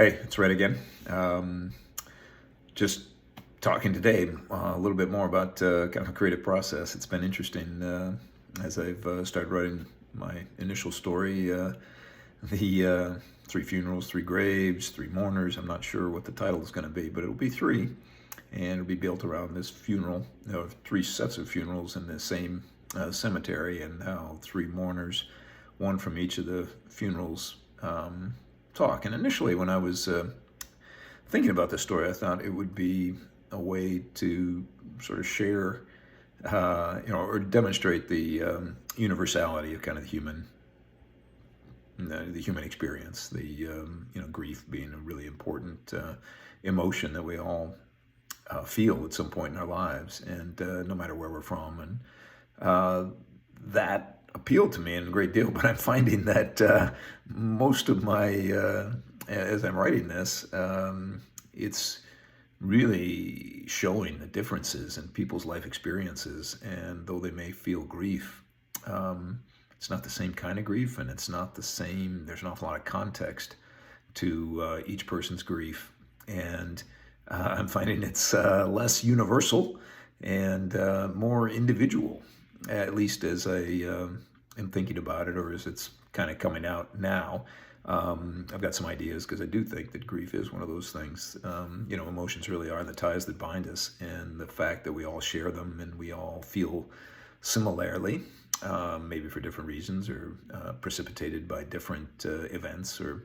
Hey, it's Red again. Just talking today a little bit more about kind of a creative process. It's been interesting as I've started writing my initial story. The three funerals, three graves, three mourners. I'm not sure what the title is going to be, but it'll be three, and it'll be built around this funeral, three sets of funerals in the same cemetery, and how three mourners, one from each of the funerals, talk. And initially, when I was thinking about this story, I thought it would be a way to sort of share, or demonstrate the universality of kind of the human experience. Grief being a really important emotion that we all feel at some point in our lives, and no matter where we're from, and that appealed to me in a great deal. But I'm finding that most of my as I'm writing this, it's really showing the differences in people's life experiences. And though they may feel grief, it's not the same kind of grief, and it's not the same. There's an awful lot of context to each person's grief, and I'm finding it's less universal and more individual, at least as I am thinking about it, or as it's kind of coming out now. I've got some ideas, because I do think that grief is one of those things. Emotions really are the ties that bind us, and the fact that we all share them and we all feel similarly, maybe for different reasons, or precipitated by different events or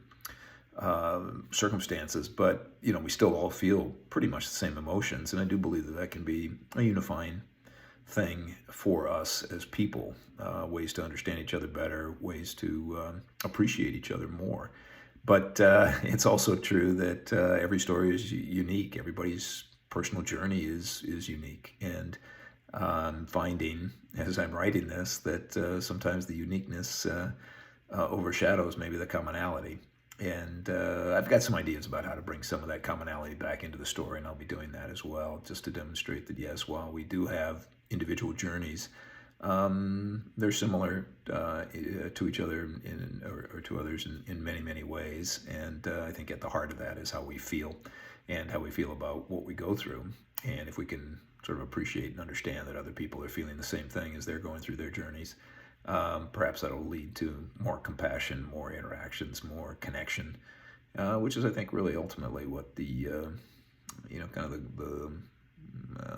circumstances, but we still all feel pretty much the same emotions. And I do believe that can be a unifying thing for us as people, ways to understand each other better, ways to appreciate each other more. But it's also true that every story is unique. Everybody's personal journey is unique. And I'm finding, as I'm writing this, that sometimes the uniqueness overshadows maybe the commonality. And I've got some ideas about how to bring some of that commonality back into the story, and I'll be doing that as well, just to demonstrate that, yes, while we do have individual journeys, they're similar to each other or to others in many, many ways. And I think at the heart of that is how we feel, and how we feel about what we go through. And if we can sort of appreciate and understand that other people are feeling the same thing as they're going through their journeys, perhaps that'll lead to more compassion, more interactions, more connection, which is, I think, really ultimately what the kind of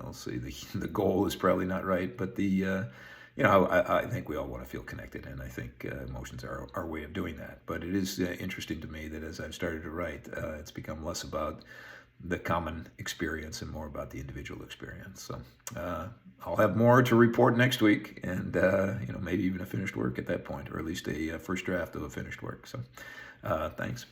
I'll say the goal is probably not right, but I think we all want to feel connected, and I think emotions are our way of doing that. But it is interesting to me that as I've started to write, it's become less about the common experience and more about the individual experience. So I'll have more to report next week, and maybe even a finished work at that point, or at least a first draft of a finished work. So thanks.